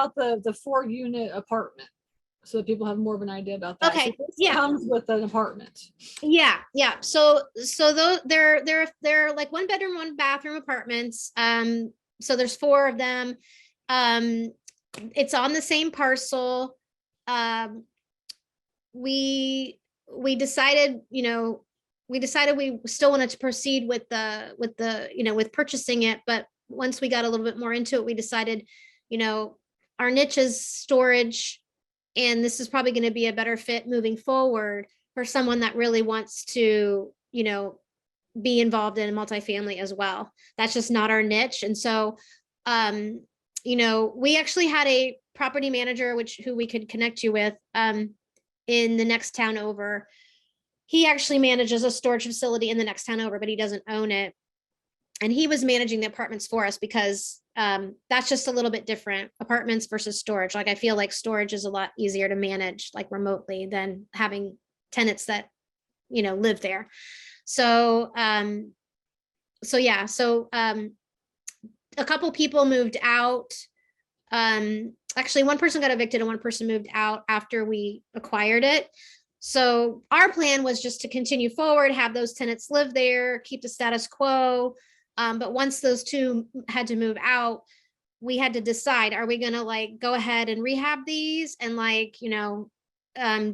about the 4-unit apartment so that people have more of an idea about that. Okay. So this Yeah. comes with an apartment. Yeah. So those they're like 1-bedroom, 1-bathroom apartments. So there's 4 of them. It's on the same parcel. We decided, we still wanted to proceed with with purchasing it, but once we got a little bit more into it, we decided, our niche is storage, and this is probably going to be a better fit moving forward for someone that really wants to, be involved in multifamily as well. That's just not our niche. And so, we actually had a property manager, who we could connect you with, in the next town over. He actually manages a storage facility in the next town over, but he doesn't own it. And he was managing the apartments for us because that's just a little bit different, apartments versus storage. Like, I feel like storage is a lot easier to manage, like remotely, than having tenants that, live there. So, yeah, a couple people moved out. Actually, one person got evicted and one person moved out after we acquired it. So our plan was just to continue forward, have those tenants live there, keep the status quo. But once those 2 had to move out, we had to decide, are we going to go ahead and rehab these and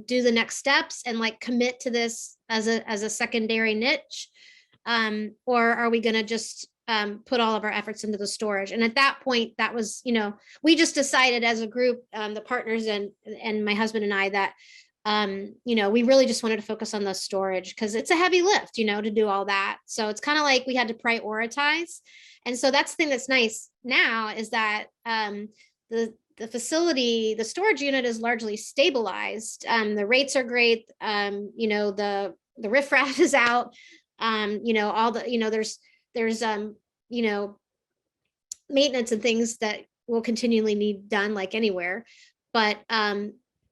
do the next steps and commit to this as a secondary niche? Or are we going to just put all of our efforts into the storage? And at that point, that was, we just decided as a group, the partners and my husband and I, that, we really just wanted to focus on the storage because it's a heavy lift, to do all that. So it's kind of like we had to prioritize. And so that's the thing that's nice now is that the facility, the storage unit is largely stabilized. The rates are great. The riffraff is out. All the, there's maintenance and things that will continually need done like anywhere. But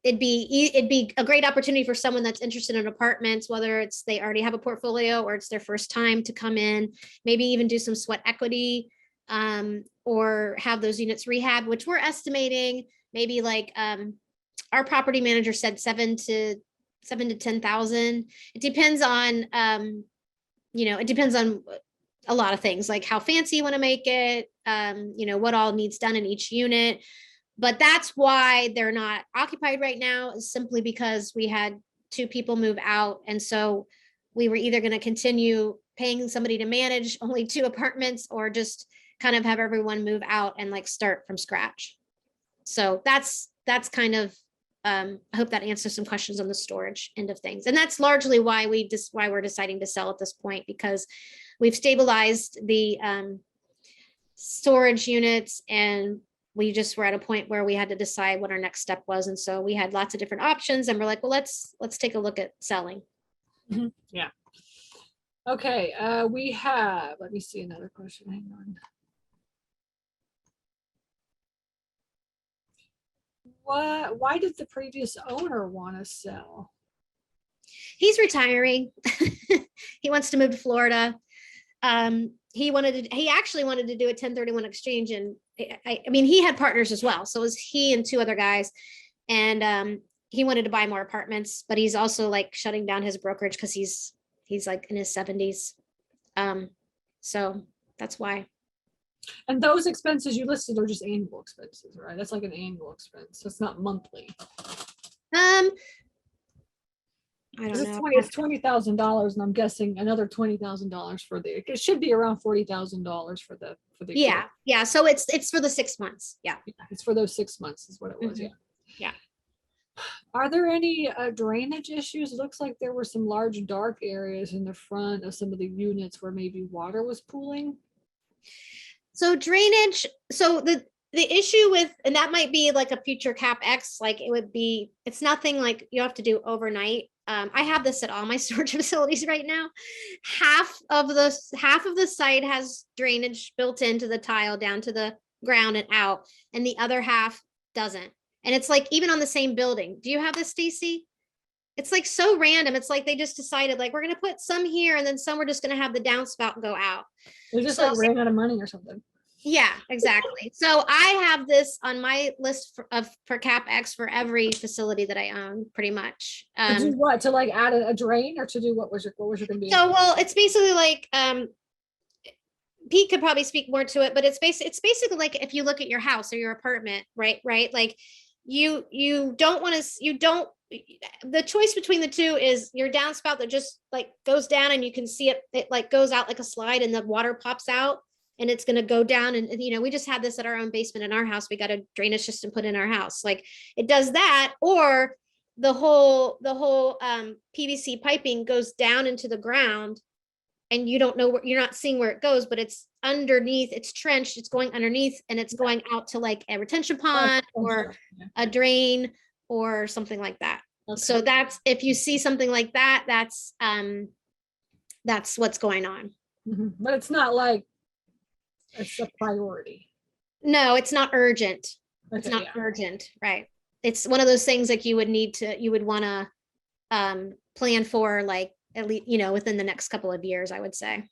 it'd be a great opportunity for someone that's interested in apartments, whether it's they already have a portfolio or it's their first time to come in, maybe even do some sweat equity, or have those units rehab, which we're estimating maybe our property manager said 7,000 to 10,000. It depends on, it depends on a lot of things, like how fancy you want to make it, what all needs done in each unit. But that's why they're not occupied right now, is simply because we had 2 people move out. And so we were either going to continue paying somebody to manage only 2 apartments or just kind of have everyone move out and start from scratch. So that's kind of, I hope that answers some questions on the storage end of things. And that's largely why we're deciding to sell at this point, because we've stabilized the storage units, and we just were at a point where we had to decide what our next step was. And so we had lots of different options, and we're like, well, let's take a look at selling. Mm-hmm. Yeah. Okay. We have, let me see another question. Hang on. Why did the previous owner want to sell? He's retiring. He wants to move to Florida. He actually wanted to do a 1031 exchange, and I mean, he had partners as well. So it was he and 2 other guys, and he wanted to buy more apartments, but he's also shutting down his brokerage because he's in his 70s. So that's why. And those expenses you listed are just annual expenses, right? That's like an annual expense. So it's not monthly. I don't know. It's $20,000, and I'm guessing another $20,000 for it should be around $40,000 for the yeah. So it's for the 6 months. Yeah, it's for those 6 months is what it was. Mm-hmm. Yeah. Are there any drainage issues? It looks like there were some large dark areas in the front of some of the units where maybe water was pooling. So drainage. So the issue with, and that might be a future CapEx, it's nothing you have to do overnight. I have this at all my storage facilities right now. Half of the site has drainage built into the tile down to the ground and out, and the other half doesn't. And it's even on the same building. Do you have this, Stacy? It's so random. It's they just decided we're going to put some here, and then some we're just going to have the downspout go out. They just ran out of money or something. Yeah, exactly. So I have this on my list for CapEx for every facility that I own, pretty much. To do what? To like add a drain or to do what was your gonna be? So well, it's basically like Pete could probably speak more to it, but it's basically like if you look at your house or your apartment, right? Right? Like you don't want to you don't the choice between the two is your downspout that just like goes down and you can see it like goes out like a slide and the water pops out and it's going to go down and we just had this at our own basement in our house. We got a drainage system put in our house. Like it does that, or the whole PVC piping goes down into the ground and you don't know where, you're not seeing where it goes, but it's underneath, it's trenched, it's going underneath and it's going out to like a retention pond or a drain or something like that. Okay. So that's, if you see something like that, that's what's going on. But it's not like it's a priority. No, it's not urgent. It's Okay, not urgent, right? It's one of those things like you would want to plan for like at least, within the next couple of years, I would say.